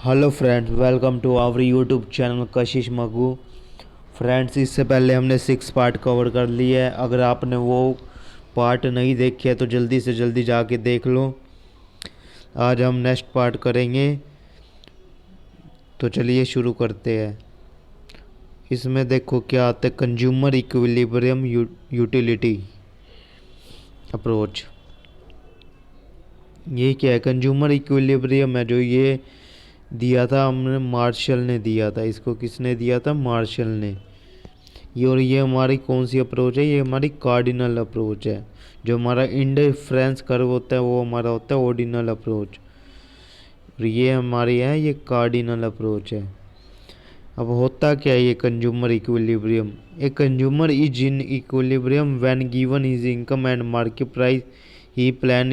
Hello friends, welcome to our YouTube channel Kashish Magu. Friends, इससे पहले हमने 6 पार्ट कवर कर लिए है। अगर आपने वो पार्ट नहीं देखे तो जल्दी से जल्दी जाके देख लो। आज हम नेक्स्ट पार्ट करेंगे, तो चलिए शुरू करते हैं। इसमें देखो क्या आता है, कंज्यूमर इक्विलिब्रियम यूटिलिटी अप्रोच। ये क्या है? कंज्यूमर इक्विलिब्रियम है, जो ये दिया था हमने, मार्शल ने दिया था। इसको किसने दिया था? मार्शल ने। ये हमारी कौन सी अप्रोच है? ये हमारी कार्डिनल अप्रोच है। जो हमारा इंडिफरेंस कर्व होता है वो हमारा होता है ऑर्डिनल अप्रोच, और ये हमारी है ये कार्डिनल अप्रोच है। अब होता क्या है ये consumer equilibrium? A consumer is in equilibrium when given his income and market price he plan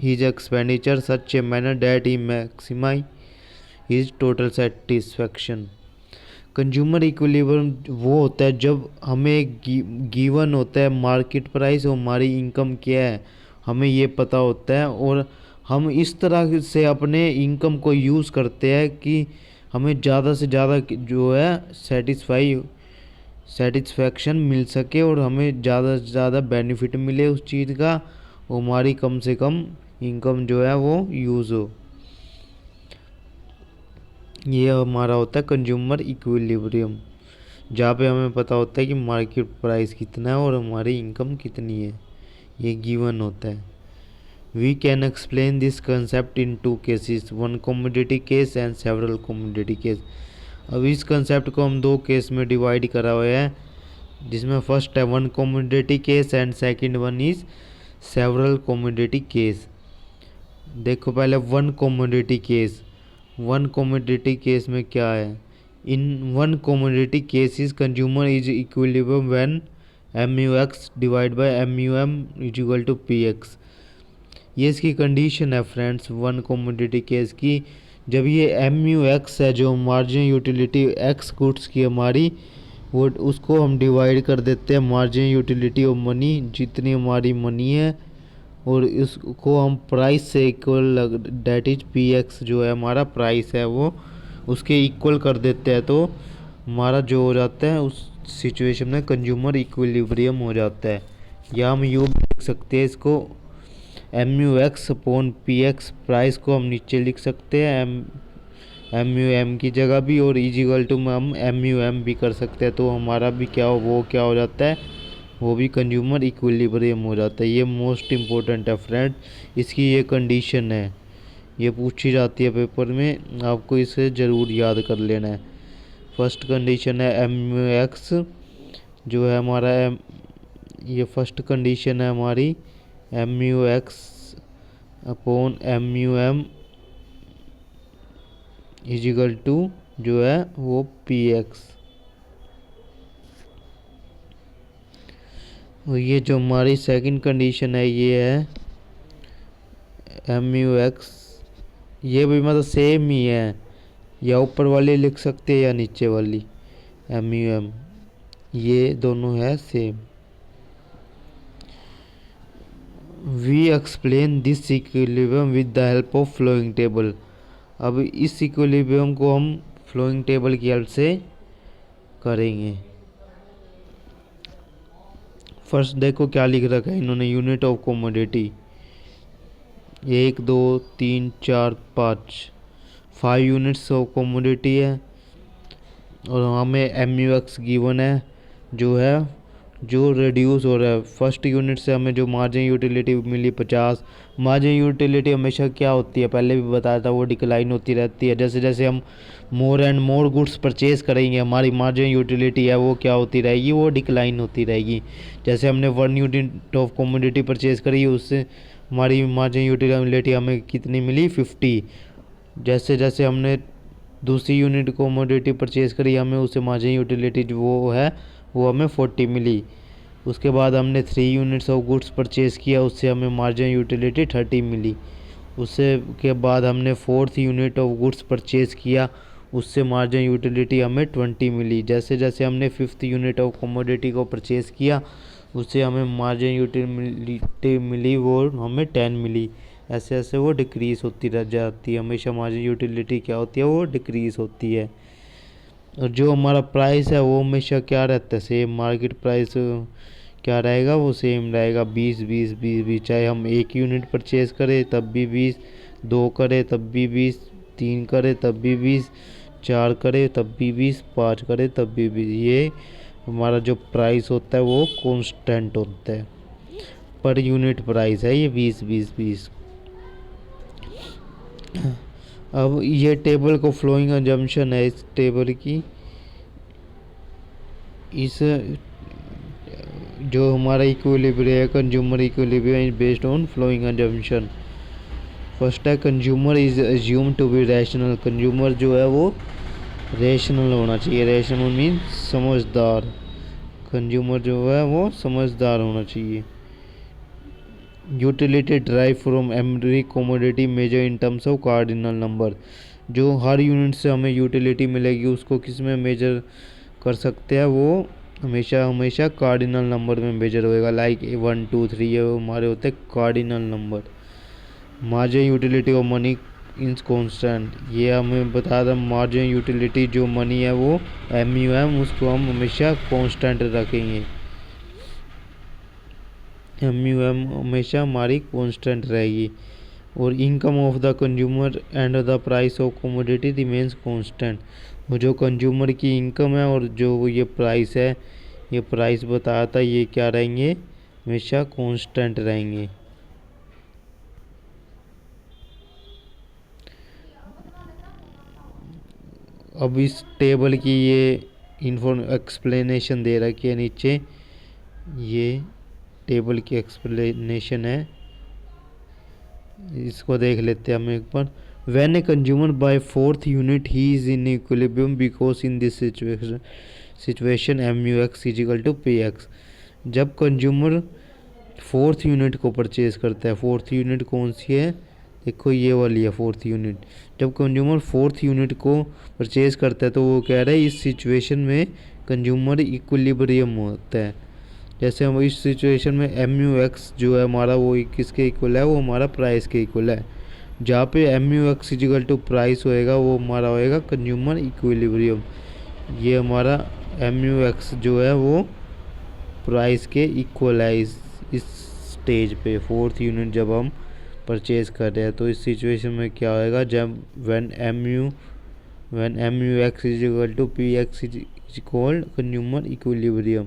his expenditure such a manner that he maximize his total satisfaction. Consumer equilibrium वो होता है जब हमें गिवन होता है मार्केट प्राइस और हमारी income क्या है, हमें ये पता होता है, और हम इस तरह से अपने इनकम को यूज़ करते हैं कि हमें ज़्यादा से ज़्यादा जो है सेटिस्फैक्शन मिल सके, और हमें ज़्यादा से ज़्यादा बेनिफिट मिले उस चीज़ का, और हमारी कम से कम इनकम जो है वो यूज़ हो। ये हमारा होता है कंज्यूमर इक्विलिब्रियम, जहाँ पे हमें पता होता है कि मार्केट प्राइस कितना है और हमारी इनकम कितनी है, ये गिवन होता है। We can explain this concept in 2 cases, one commodity case and several commodity case. अब इस कंसेप्ट को हम 2 केस में डिवाइड करा हुआ है, जिसमें फर्स्ट है one commodity case and second one is several commodity case. देखो पहले one commodity case. One commodity case में क्या है? In one commodity cases consumer is equilibrium when MUX divide by MUM is equal to PX। ये इसकी condition है friends one commodity case की। जब ये MUX है, जो मार्जिन यूटिलिटी X गुड्स की हमारी, वो उसको हम डिवाइड कर देते हैं मार्जिन यूटिलिटी ऑफ मनी, जितनी हमारी मनी है, और इसको हम प्राइस से इक्वल, डेट इज PX जो है हमारा प्राइस है, वो उसके इक्वल कर देते हैं, तो हमारा जो हो जाता है उस सिचुएशन में कंज्यूमर इक्विलिब्रियम हो जाता है। या हम यूँ भी लिख सकते हैं इसको, MUX अपॉन PX, प्राइस को हम नीचे लिख सकते हैं MUM की जगह भी, और इजिकल टू में हम MUM भी कर सकते हैं, तो हमारा भी क्या हो जाता है, वो भी कंज्यूमर इक्विलिब्रियम हो जाता है। ये मोस्ट इम्पोर्टेंट है फ्रेंड, इसकी ये कंडीशन है, ये पूछी जाती है पेपर में, आपको इसे ज़रूर याद कर लेना है। फर्स्ट कंडीशन है MUX जो है हमारा ये फर्स्ट कंडीशन है हमारी MUX upon MUM is equal to जो है वो PX। और ये जो हमारी सेकंड कंडीशन है ये है MUX, ये भी मतलब सेम ही है, या ऊपर वाली लिख सकते हैं या नीचे वाली MUM, ये दोनों है same. We explain this equilibrium with the help of flowing table. अब इस इक्विलिब्रियम को हम फ्लोइंग टेबल की हेल्प से करेंगे। फर्स्ट देखो क्या लिख रखा है इन्होंने, unit of commodity 1 2 3 4 5 units of commodity है, और हमें MUX गिवन है जो है जो रिड्यूस हो रहा है। फर्स्ट यूनिट से हमें जो मार्जिन यूटिलिटी मिली 50। मार्जिन यूटिलिटी हमेशा क्या होती है, पहले भी बताया था, वो डिक्लाइन होती रहती है। जैसे जैसे हम मोर एंड मोर गुड्स परचेज करेंगे, हमारी मार्जिन यूटिलिटी है वो क्या होती रहेगी, वो डिक्लाइन होती रहेगी। जैसे हमने 1 यूनिट ऑफ कमोडिटी परचेज करी, उससे हमारी मार्जिन यूटिलिटी हमें कितनी मिली? 50। जैसे जैसे हमने दूसरी यूनिट कमोडिटी परचेज करी, हमें उससे मार्जिन यूटिलिटी वो है वो हमें 40 मिली। उसके बाद हमने 3 यूनिट्स ऑफ गुड्स परचेज़ किया, उससे हमें मार्जिन यूटिलिटी 30 मिली। उससे के बाद हमने 4th unit of goods purchase किया, उससे मार्जिन यूटिलिटी हमें 20 मिली। जैसे जैसे हमने 5th यूनिट ऑफ कमोडिटी को परचेज़ किया, उससे हमें मार्जिन यूटिलिटी मिली, वो हमें 10 मिली। ऐसे ऐसे वो डिक्रीज़ होती रह जाती है। हमेशा हमारी यूटिलिटी क्या होती है, वो डिक्रीज़ होती है। और जो हमारा प्राइस है वो हमेशा क्या रहता है, सेम मार्केट प्राइस क्या रहेगा, वो सेम रहेगा 20 20 20 20। चाहे हम 1 यूनिट परचेज़ करें तब भी 20, 2 करें तब भी 20, 3 करें तब भी 20, 4 करें तब भी 20, 5 करें तब भी 20। ये हमारा जो प्राइस होता है वो कांस्टेंट होता है, पर यूनिट प्राइस है ये 20 20 20। अब ये टेबल को फ्लोइंग अजम्पशन है इस टेबल की। इस जो हमारा इक्विलिब्रियम है, consumer equilibrium is based on following assumption. First है consumer is assume to be rational. Consumer जो है वो रैशनल होना चाहिए। रैशनल मीन समझदार। कंज्यूमर जो है वो समझदार होना चाहिए। Utility drive from every commodity measure in terms of cardinal number. जो हर यूनिट से हमें यूटिलिटी मिलेगी उसको किस में मेजर कर सकते हैं, वो हमेशा हमेशा कार्डिनल नंबर में मेजर होएगा। लाइक 1 2 3 ये हमारे होते हैं cardinal number. Margin utility of money is constant. ये हमें बता दें मार्जिन यूटिलिटी जो मनी है वो MUM, उसको हम हमेशा कांस्टेंट रखेंगे। MUM हमेशा हमारी कांस्टेंट रहेगी। और income of the consumer and the price of commodity remains constant. वो जो कंज्यूमर की इनकम है और जो ये प्राइस है, ये प्राइस बताया था, ये क्या रहेंगे, हमेशा कांस्टेंट रहेंगे। अब इस टेबल की ये एक्सप्लेनेशन दे रखी है नीचे, ये टेबल की एक्सप्लेनेशन है, इसको देख लेते हैं हम एक बार। When a consumer buy 4th unit he is in equilibrium because in this situation MUX is equal to PX। जब कंज्यूमर 4th यूनिट को परचेज करता है, 4th यूनिट कौन सी है, देखो ये वाली है 4th यूनिट। जब कंज्यूमर 4th यूनिट को परचेज करता है तो वो कह रहा है इस सिचुएशन में कंज्यूमर इक्विलिब्रियम होता है। जैसे हम इस सिचुएशन में MUX जो है हमारा वो किसके इक्वल है, वो हमारा प्राइस के इक्वल है। जहाँ पे MUX इक्वल टू प्राइस होएगा वो हमारा होएगा कंज्यूमर इक्विलिब्रियम। ये हमारा MUX जो है वो प्राइस के इक्वल है इस स्टेज पे। 4th यूनिट जब हम परचेज कर रहे हैं तो इस सिचुएशन में क्या होएगा, जब when MUX is equal to PX is called consumer equilibrium.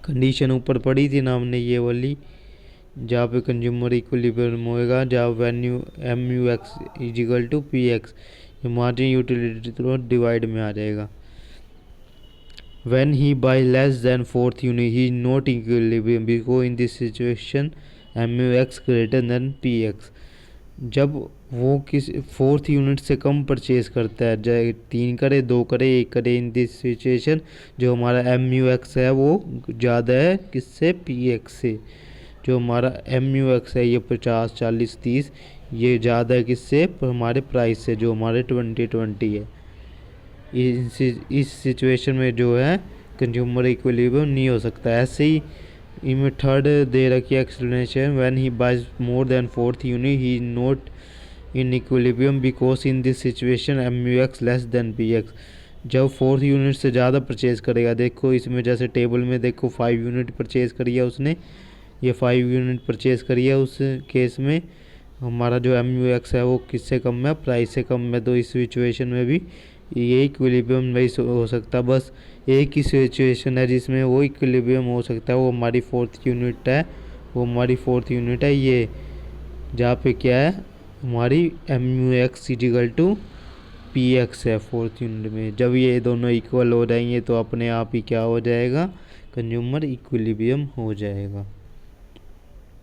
Condition ऊपर पड़ी थी ना हमने ये वाली, जहाँ पे कंज्यूमर इक्विलिब्रियम होएगा, जहाँ value MUX is equal to PX, ये मार्जिन यूटिलिटी तो डिवाइड में आ जाएगा। When he buy less than 4th unit he is not equilibrium because in this situation MUX greater than PX। जब वो किस 4th यूनिट से कम परचेज करता है, चाहे 3 करे 2 करे 1 करे, इन दिस सिचुएशन जो हमारा MUX है वो ज़्यादा है किससे, PX से। जो हमारा MUX है ये 50 40 30, ये ज़्यादा है किससे, हमारे प्राइस से जो हमारे 2020 है। इस सिचुएशन में जो है कंज्यूमर इक्विलिब्रियम नहीं हो सकता। ऐसे ही इनमें थर्ड दे रखी है explanation, when he buys more than 4th unit he is not in equilibrium because in this situation MUX less than PX। जब 4th यूनिट से ज़्यादा परचेज करेगा, देखो इसमें जैसे टेबल में देखो 5 यूनिट परचेज करी है उसने, ये 5 यूनिट परचेज करी है, उस केस में हमारा जो MUX है वो किससे कम है, प्राइस से कम है। तो इस सिचुएशन में भी ये इक्विलिब्रियम नहीं हो सकता। बस एक ही सिचुएशन है जिसमें वो इक्विलिब्रियम हो सकता है, वो हमारी 4th यूनिट है, वो हमारी 4th यूनिट है ये, जहाँ पे क्या है हमारी MUX इक्वल टू PX है 4th यूनिट में। जब ये दोनों इक्वल हो जाएंगे तो अपने आप ही क्या हो जाएगा, कंज्यूमर इक्विलिब्रियम हो जाएगा।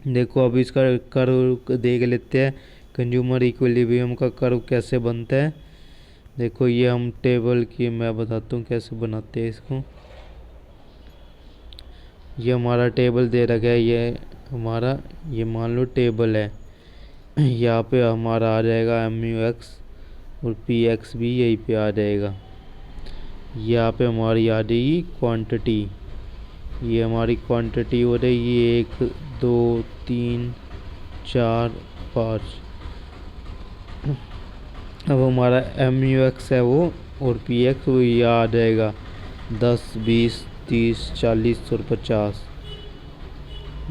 देखो अब इसका कर्व देख लेते हैं, कंज्यूमर इक्विलिब्रियम का कर्व कैसे बनता है। देखो ये हम टेबल की मैं बताता हूँ कैसे बनाते हैं इसको। ये हमारा टेबल दे रखा है, ये हमारा ये मान लो टेबल है, यहाँ पे हमारा आ जाएगा MUX और PX भी यहीं पे आ जाएगा। यहाँ पे हमारी आ जाएगी क्वांटिटी, ये हमारी क्वांटिटी हो रही है 1 2 3 4 5। अब हमारा MUX है वो और PX वो ये आ जाएगा 10 20 30 40 और 50।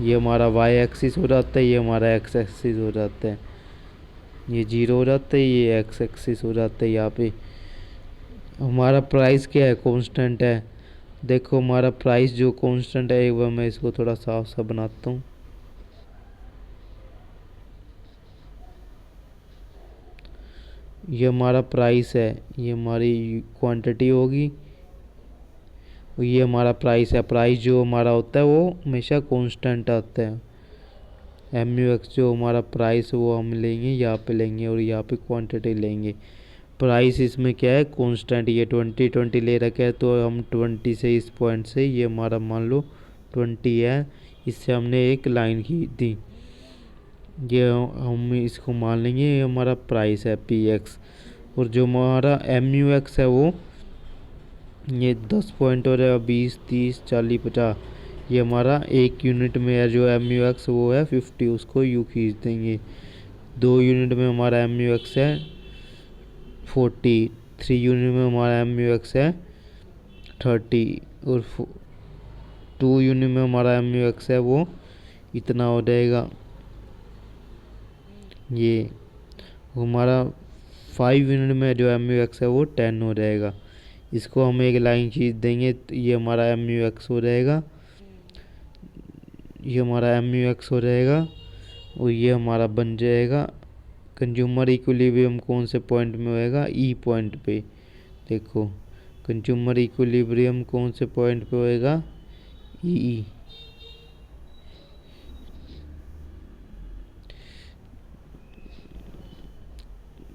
ये हमारा वाई एक्सिस हो जाता है, ये हमारा एक्स एक्सिस हो जाता है, ये 0 हो जाता है, ये एक्स एक्सिस हो जाता है। यहाँ पे हमारा प्राइस क्या है, कांस्टेंट है। देखो हमारा प्राइस जो कांस्टेंट है, एक बार मैं इसको थोड़ा साफ सा बनाता हूँ। ये हमारा प्राइस है, ये हमारी क्वांटिटी होगी, ये हमारा प्राइस है। प्राइस जो हमारा होता है वो हमेशा कांस्टेंट आता है। MUX जो हमारा प्राइस वो हम लेंगे यहाँ पे लेंगे और यहाँ पे क्वांटिटी लेंगे। प्राइस इसमें क्या है, कांस्टेंट। ये 20 ले रखा है तो हम 20 से इस पॉइंट से ये हमारा मान लो 20 है, इससे हमने एक लाइन खींच दी, ये हम इसको मान लेंगे ये हमारा प्राइस है PX। और जो हमारा MUX है वो ये 10 पॉइंट हो जाएगा, 20 30 40 50। ये हमारा एक यूनिट में है जो MUX वो है 50, उसको यू खींच देंगे। 2 यूनिट में हमारा MUX है 40, 3 यूनिट में हमारा MUX है 30 और 2 यूनिट में हमारा MUX है वो इतना हो जाएगा। ये हमारा 5 यूनिट में जो MUX है वो 10 हो जाएगा। इसको हम एक लाइन खींच देंगे तो ये हमारा MUX हो जाएगा, ये हमारा MUX हो जाएगा और ये हमारा बन जाएगा कंज्यूमर इक्विलिब्रियम। कौन से पॉइंट में होएगा, ई पॉइंट पे। देखो कंज्यूमर इक्विलिब्रियम कौन से पॉइंट पे होएगा, ई।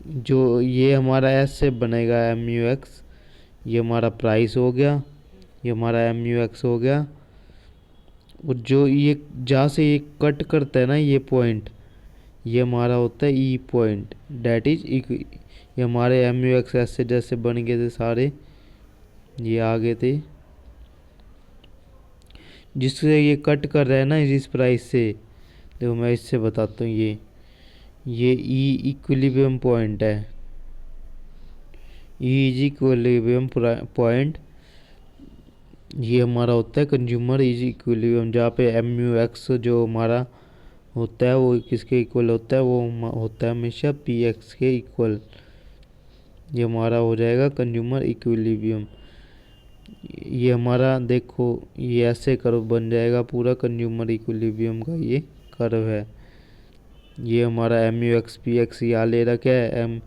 जो ये हमारा एस से बनेगा MUX, ये हमारा प्राइस हो गया, ये हमारा MUX हो गया। और जो ये जहाँ से ये कट करता है ना ये पॉइंट, ये हमारा होता है ई पॉइंट, डैट इज ये हमारे MUX ऐसे जैसे बन गए थे सारे, ये आ गए थे जिससे ये कट कर रहा है ना इस प्राइस से। देखो मैं इससे बताता हूँ, ये ई इक्विलिब्रियम पॉइंट है, ई इज इक्विलिब्रियम पॉइंट। ये हमारा होता है कंज्यूमर इज इक्विलिब्रियम, जहाँ पे MUX जो हमारा होता है वो किसके इक्वल होता है, वो होता है हमेशा PX के इक्वल। ये हमारा हो जाएगा कंज्यूमर इक्विलिब्रियम। ये हमारा देखो ये ऐसे कर्व बन जाएगा, पूरा कंज्यूमर इक्विलिब्रियम का ये कर्व है। ये हमारा MUX PX यहाँ ले रखा है, एम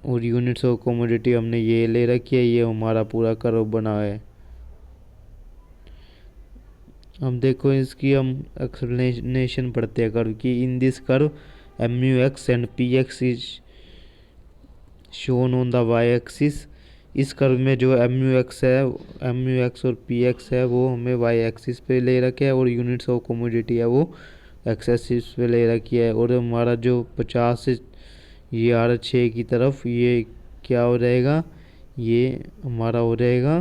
और यूनिट्स ऑफ कमोडिटी हमने ये ले रखी है, ये हमारा पूरा कर्व बना है। हम देखो इसकी हम एक्सप्लेनेशन पढ़ते हैं कर्व की। In this curve MUX and PX is shown on the y axis. इस कर्व में जो MUX है, MUX और PX है वो हमें वाई एक्सिस पे ले रखे है और यूनिट्स ऑफ कमोडिटी है वो एक्स एक्सिस पे ले रखी है। और हमारा जो 50 से ये आ रहा 6 की तरफ, ये क्या हो जाएगा, ये हमारा हो जाएगा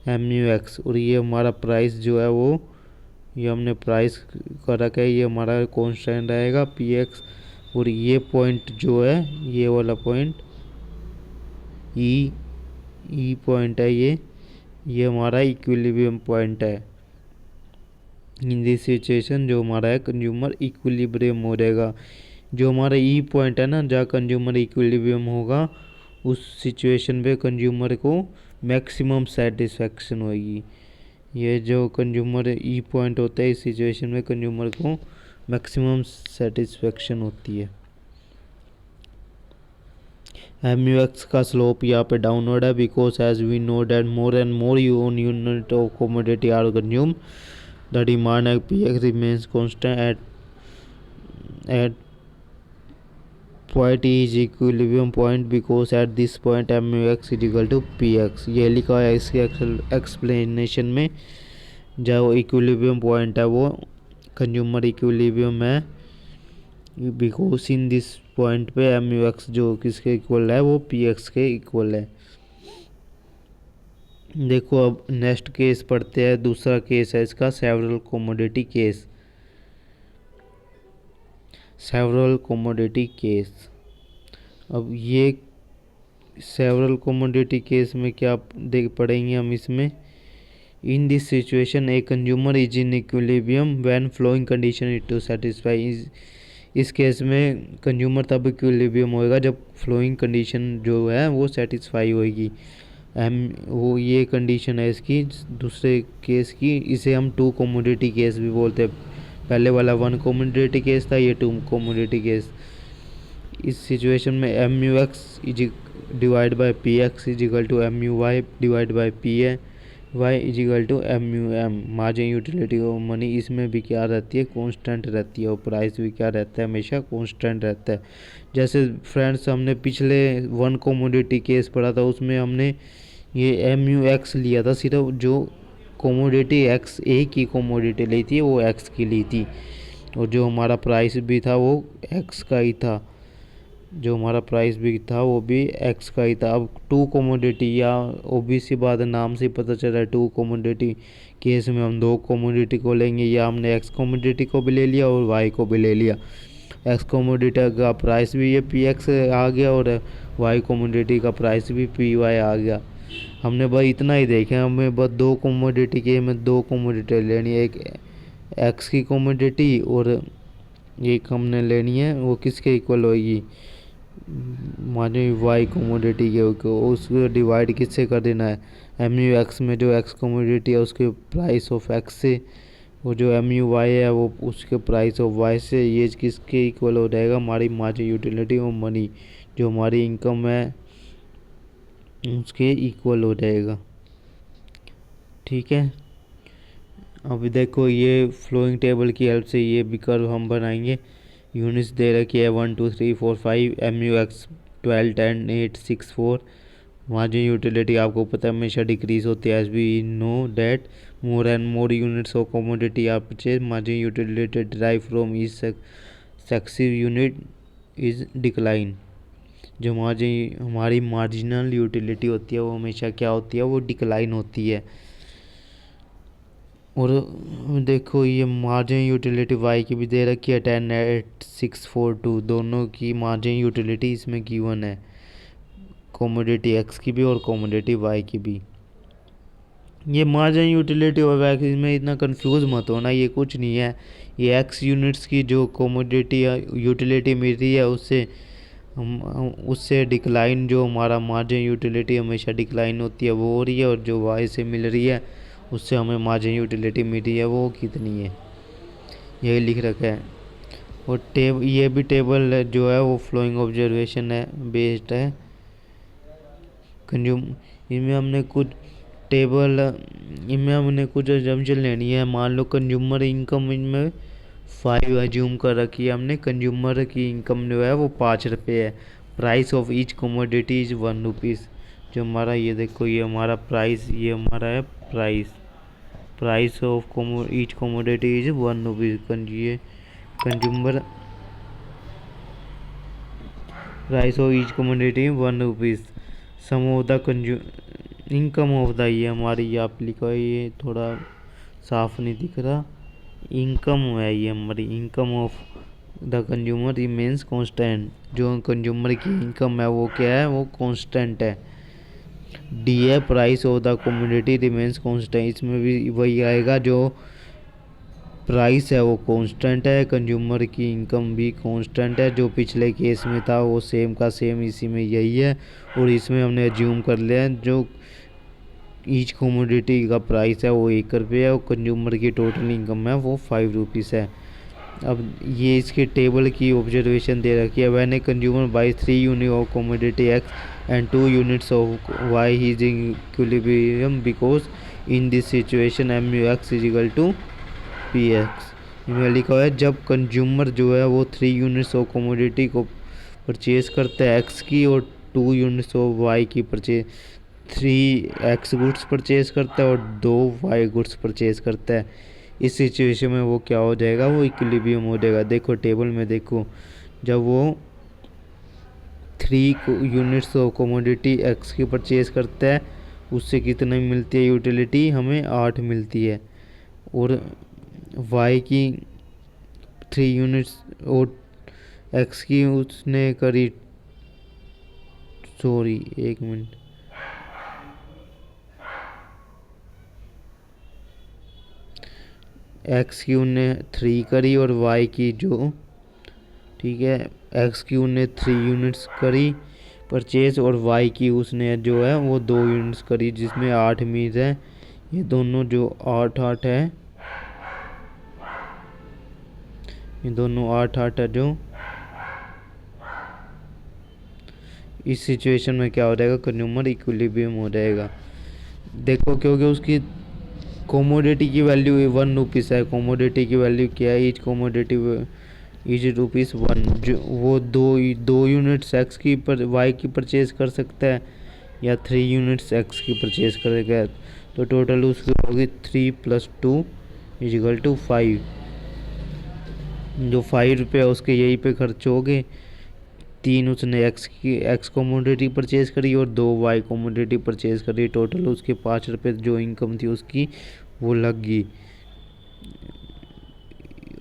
MUX। और ये हमारा प्राइस जो है वो ये हमने प्राइस कर रखा है, ये हमारा कांस्टेंट रहेगा PX। और ये पॉइंट जो है ये वाला पॉइंट ई पॉइंट है, ये हमारा इक्विलिब्रियम पॉइंट है। इन दिस सिचुएशन जो हमारा है कंज्यूमर इक्विलिब्रियम हो जाएगा। जो हमारा ई पॉइंट है ना जहाँ कंज्यूमर इक्विलिब्रियम होगा, उस सिचुएशन पे कंज्यूमर को मैक्सिमम सेटिस्फेक्शन होगी। ये जो कंज्यूमर ई पॉइंट होता है इस सिचुएशन में कंज्यूमर को मैक्सिमम सेटिस्फेक्शन होती है। MUX का स्लोप यहाँ पे डाउनवर्ड है, because as we know that more and more unit of commodity are consumed, the demand at PX remains constant at point E is equilibrium point because at this point MUX is equal to PX। ये लिखा है इसके explanation में। जो equilibrium point है वो consumer equilibrium है, because in this point पे MUX जो किसके इक्वल है वो PX के इक्वल है। देखो अब नेक्स्ट केस पढ़ते हैं। दूसरा केस है इसका several commodity case. Several commodity case. अब ये सेवरल कोमोडिटी केस में क्या देख पढ़ेंगे हम इसमें, in this situation a consumer is in equilibrium when following condition is to satisfy. इस केस में कंज्यूमर तब इक्विलिब्रियम होएगा जब फ्लोइंग कंडीशन जो है वो सेटिस्फाई होएगी। वो ये कंडीशन है इसकी दूसरे केस की, इसे हम टू कोमोडिटी केस भी बोलते हैं। पहले वाला वन कोमोडिटी केस था, ये टू कोमोडिटी केस। इस सिचुएशन में M U X is divide by P X is equal to M U Y divide by P a Y is equal to M U M. Margin utility of money इसमें भी क्या रहती है, constant रहती है, और price भी क्या रहता है, हमेशा कांस्टेंट रहता है। जैसे फ्रेंड्स हमने पिछले वन कोमोडिटी केस पढ़ा था, उसमें हमने ये एम यू एक्स लिया था, सिर्फ जो कोमोडिटी एक्स एक ही कोमोडिटी ली थी वो एक्स की ली थी, और जो हमारा प्राइस भी था वो एक्स का ही था, जो हमारा प्राइस भी था वो भी एक्स का ही था। अब टू कोमोडिटी, या ओबीसी बात नाम से पता चल रहा है, टू कोमोडिटी केस में हम दो कोमोडिटी को लेंगे, या हमने एक्स कोमोडिटी को भी ले लिया और वाई को भी ले लिया। एक्स कोमोडिटी का प्राइस भी ये पी एक्स आ गया और वाई कोमोडिटी का प्राइस भी पी वाई आ गया। हमने भाई इतना ही देखे, हमें बस दो कोमोडिटी के में दो कोमोडिटी लेनी है, एक एक्स की कोमोडिटी और एक हमने लेनी है वो किसके इक्वल होगी, माने वाई कोमोडिटी के, उसको डिवाइड किससे कर देना है, एम यू एक्स में जो एक्स कोमोडिटी है उसके प्राइस ऑफ एक्स से, वो जो एम यू वाई है वो उसके प्राइस ऑफ वाई से, ये किसके इक्वल हो जाएगा, हमारी मार्जिन यूटिलिटी और मनी जो हमारी इनकम है उसके इक्वल हो जाएगा। ठीक है, अब देखो ये फ्लोइंग टेबल की हेल्प से ये भी कर्व हम बनाएंगे। यूनिट्स दे रखी है 1 2 3 4 5, M U X 12 10 8 6 4। Margin utility आपको पता है हमेशा डिक्रीज होती है, as we know that more and more units of commodity are purchase, margin utility derive from each successive unit is decline. जो हमारी मार्जिनल यूटिलिटी होती है वो हमेशा क्या होती है, वो डिक्लाइन होती है। और देखो ये मार्जिन यूटिलिटी वाई की भी दे रखी है 10 8 6 4 2, दोनों की मार्जिन यूटिलिटी इसमें गिवन है, कमोडिटी एक्स की भी और कमोडिटी वाई की भी। ये मार्जिन यूटिलिटी और वाई इसमें इतना कंफ्यूज मत होना, ये कुछ नहीं है, ये एक्स यूनिट्स की जो कमोडिटी यूटिलिटी मिल रही है उससे डिक्लाइन, जो हमारा मार्जिन यूटिलिटी हमेशा डिक्लाइन होती है वो हो रही है, और जो वाई से मिल रही है उससे हमें मार्जिन यूटिलिटी मिल रही है वो कितनी है, यही लिख रखा है। और ये भी टेबल जो है वो फ्लोइंग ऑब्जर्वेशन है बेस्ड है कंज्यूम। इनमें हमने कुछ एजम्पशन लेनी है। मान लो कंज्यूमर इनकम इनमें 5 एज्यूम कर रखी है हमने, कंज्यूमर की इनकम जो है वो 5 रुपये है, price of each commodity is 1 rupees. जो हमारा ये देखो ये हमारा प्राइस, ये हमारा है price of each commodity is 1 rupees. ये consumer price of each commodity 1 rupees, sum of the income of the, ये हमारी आप लिखा है, ये थोड़ा साफ नहीं दिख रहा, इनकम है ये हमारी income of the consumer remains constant. जो कंज्यूमर की इनकम है वो क्या है, वो कांस्टेंट है। डी है price of the commodity remains constant, इसमें भी वही आएगा, जो प्राइस है वो कांस्टेंट है, कंज्यूमर की इनकम भी कांस्टेंट है, जो पिछले केस में था वो सेम का सेम इसी में यही है। और इसमें हमने एज्यूम कर लिया है जो ईच कमोडिटी का प्राइस है वो 1 रुपये है, और कंज्यूमर की टोटल इनकम है वो 5 रुपीज़ है। अब ये इसके टेबल की ऑब्जर्वेशन दे रखी है, when a consumer buy 3 unit of commodity X and 2 units of Y he is in equilibrium because in this situation M U X is equal to P X. इसमें लिखा हुआ है जब कंज्यूमर जो है वो 3 यूनिट्स ऑफ कमोडिटी को purchase करता है एक्स की, और 2 यूनिट्स ऑफ वाई की परचेज, 3 एक्स गुड्स परचेज करता है और 2 वाई गुड्स परचेज करता है। इस सिचुएशन में वो क्या हो जाएगा, वो इक्विलिब्रियम हो जाएगा। देखो टेबल में देखो, जब वो 3 यूनिट्स ऑफ कमोडिटी एक्स की परचेज करता है उससे कितनी मिलती है यूटिलिटी, हमें 8 मिलती है, और वाई की 3 यूनिट्स और एक्स की उसने करी, सॉरी एक मिनट, एक्स की उनने 3 करी और वाई की जो, ठीक है, एक्स की उनने 3 यूनिट्स करी परचेज और वाई की उसने जो है वो 2 यूनिट्स करी, जिसमें 8 मीज है। ये दोनों जो 8 8 है, ये दोनों 8 8 है जो। इस सिचुएशन में क्या हो जाएगा, कंज्यूमर इक्विलिब्रियम हो जाएगा। देखो क्योंकि उसकी कोमोडिटी की वैल्यू 1 रुपीस है, कोमोडिटी की वैल्यू क्या है, ईच कोमोडिटी इज रुपीस 1, जो वो दो यूनिट्स एक्स की पर वाई की परचेज कर सकता है या 3 यूनिट्स एक्स की परचेज करेगा। तो टोटल उसकी होगी 3 + 2 = 5। जो 5 रुपये उसके यहीं पे खर्च हो गए। 3 उसने एक्स कमोडिटी परचेज करी और 2 वाई कमोडिटी परचेज करी, टोटल उसके 5 रुपये जो इनकम थी उसकी वो लग गई।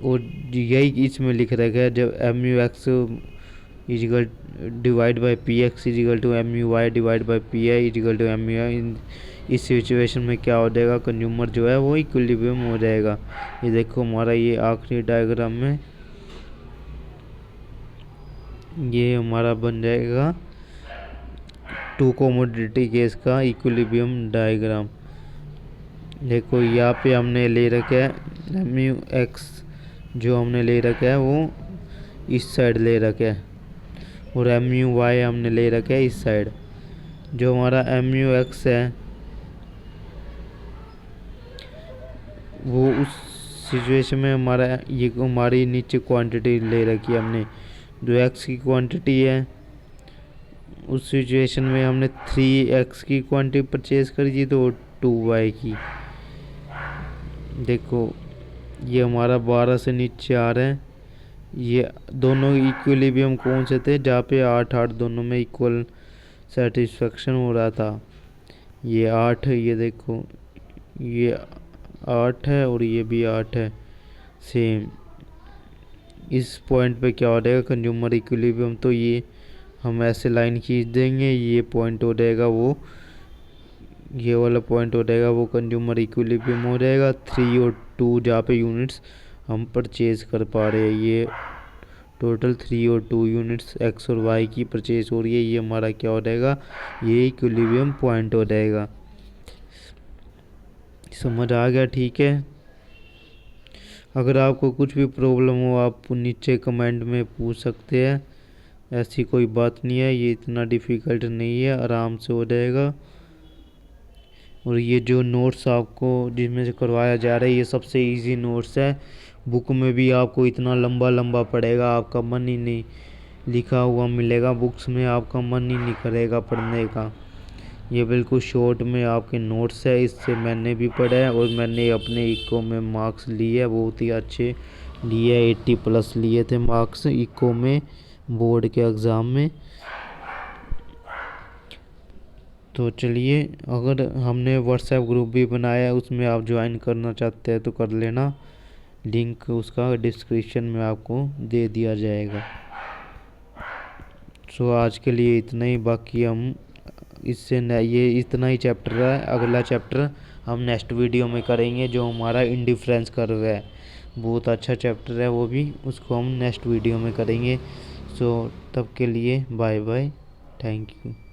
और यही इसमें लिख रखा है, जब M U X is equal divide by P X is equal to M U Y divide by P I is equal to M U I. इस सिचुएशन में क्या हो जाएगा, कंज्यूमर जो है वो इक्विलिब्रियम हो जाएगा। ये देखो हमारा ये आखिरी डायग्राम में ये हमारा बन जाएगा 2 कोमोडिटी केस का इक्विलिब्रियम डायग्राम। देखो यहाँ पे हमने ले रखा है एम यू एक्स, जो हमने ले रखा है वो इस साइड ले रखा है, और एम यू वाई हमने ले रखा है इस साइड। जो हमारा एम यू एक्स है वो उस सिचुएशन में हमारा ये हमारी नीचे क्वांटिटी ले रखी है हमने, जो एक्स की क्वांटिटी है उस सिचुएशन में हमने 3x की क्वांटिटी परचेज करी थी, तो 2y की। देखो ये हमारा 12 से नीचे आ रहा है। ये दोनों इक्विलिब्रियम कौन से थे, जहाँ पे 8 8 दोनों में इक्वल सेटिस्फेक्शन हो रहा था। ये 8 है, ये देखो ये 8 है और ये भी 8 है सेम। इस पॉइंट पे क्या हो जाएगा, कंज्यूमर इक्विलिब्रियम। तो ये हम ऐसे लाइन खींच देंगे, ये पॉइंट हो जाएगा वो, ये वाला पॉइंट हो जाएगा वो कंज्यूमर इक्विलिब्रियम हो जाएगा। 3 और 2 जहाँ पे यूनिट्स हम परचेज कर पा रहे हैं, ये टोटल 3 और 2 यूनिट्स एक्स और वाई की परचेज हो रही है। ये हमारा क्या हो जाएगा, ये इक्विलिब्रियम पॉइंट हो जाएगा। समझ आ गया, ठीक है। अगर आपको कुछ भी प्रॉब्लम हो आप नीचे कमेंट में पूछ सकते हैं, ऐसी कोई बात नहीं है, ये इतना डिफ़िकल्ट नहीं है, आराम से हो जाएगा। और ये जो नोट्स आपको जिसमें से करवाया जा रहा है ये सबसे इजी नोट्स है। बुक में भी आपको इतना लंबा लंबा पड़ेगा, आपका मन ही नहीं, लिखा हुआ मिलेगा बुक्स में, आपका मन ही नहीं करेगा पढ़ने का। ये बिल्कुल शॉर्ट में आपके नोट्स है, इससे मैंने भी पढ़ा है और मैंने अपने इको में मार्क्स लिए, बहुत ही अच्छे लिए, 80+ लिए थे मार्क्स इको में बोर्ड के एग्ज़ाम में। तो चलिए, अगर हमने व्हाट्सएप ग्रुप भी बनाया है, उसमें आप ज्वाइन करना चाहते हैं तो कर लेना, लिंक उसका डिस्क्रिप्शन में आपको दे दिया जाएगा। सो आज के लिए इतना ही, बाकी हम इससे ये इतना ही चैप्टर है, अगला चैप्टर हम नेक्स्ट वीडियो में करेंगे, जो हमारा इंडिफरेंस कर्व है, बहुत अच्छा चैप्टर है वो भी, उसको हम नेक्स्ट वीडियो में करेंगे। सो तब के लिए बाय बाय, थैंक यू।